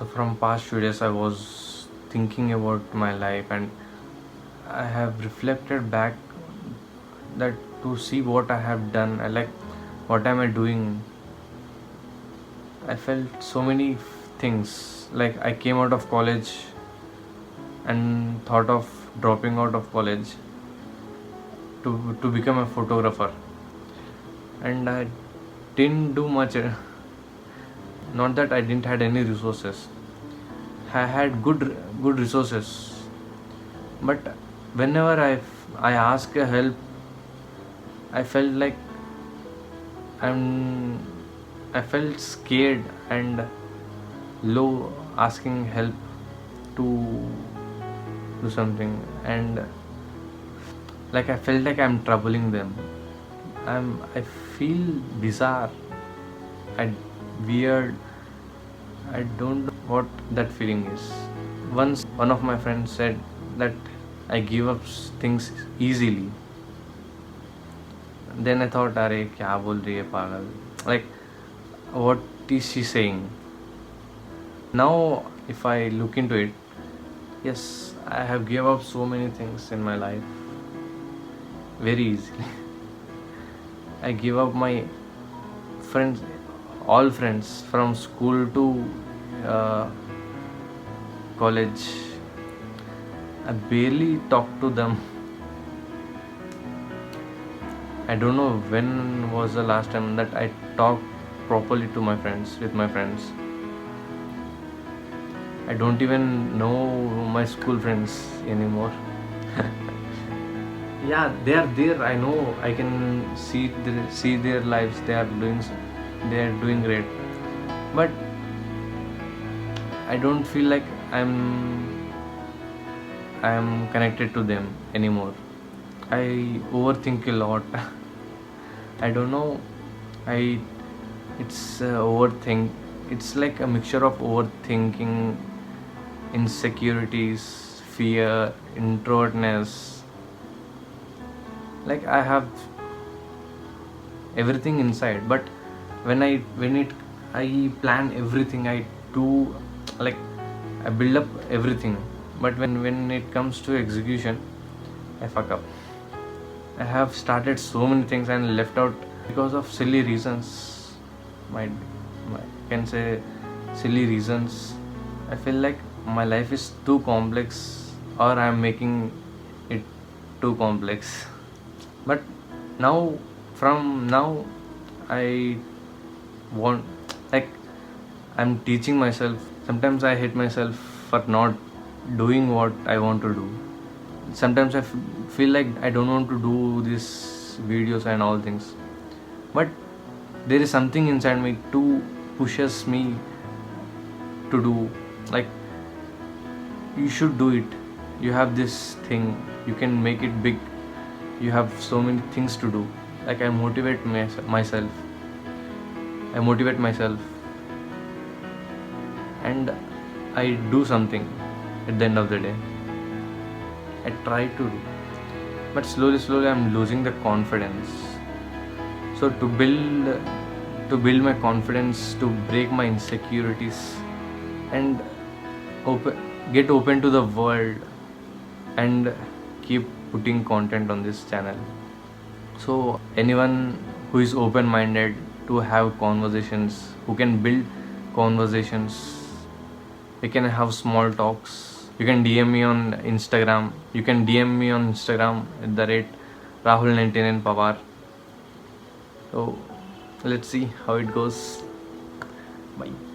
So from past few days I was thinking about my life, and I have reflected back that to see what I have done. I like what am I doing. I felt so many things. Like I came out of college and thought of dropping out of college to become a photographer, and I didn't do much. Not that I didn't had any resources. I had good resources, but whenever I ask a help, I felt like I'm I felt scared and low asking help to do something, and like I felt like I'm troubling them. I feel bizarre. I weird. I don't know what that feeling is. Once one of my friends said that I give up things easily. Then I thought, अरे क्या बोल रही है पागल? Like, what is she saying? Now, if I look into it, yes, I have gave up so many things in my life very easily. I give up my friends, all friends from school to uh, college. I barely talk to them. I don't know when was the last time that I talked properly to my friends, with my friends. I don't even know my school friends anymore. Yeah, they are there. I know. I can see their lives. They are doing great. But I don't feel like I'm connected to them anymore. I overthink a lot. I don't know. I it's overthink. It's like a mixture of overthinking, insecurities, fear, introvertness. Like I have everything inside, but I plan everything. I do, like I build up everything, but when it comes to execution, I fuck up. I have started so many things and left out because of silly reasons. My can say silly reasons. I feel like my life is too complex, or I'm making it too complex. But now, from now, I want, like I'm teaching myself. Sometimes I hate myself for not doing what I want to do. Sometimes I feel like I don't want to do these videos and all things, but there is something inside me to pushes me to do. Like you should do it. You have this thing. You can make it big. You have so many things to do. Like I motivate myself. I motivate myself, and I do something at the end of the day. I try to do, but slowly I'm losing the confidence. So to build my confidence, to break my insecurities, and get open to the world, and keep putting content on this channel. So anyone who is open minded to have conversations, who can build conversations, we can have small talks. You can DM me on Instagram. You can DM me on Instagram at the rate Rahul99 Pawar. So let's see how it goes. Bye.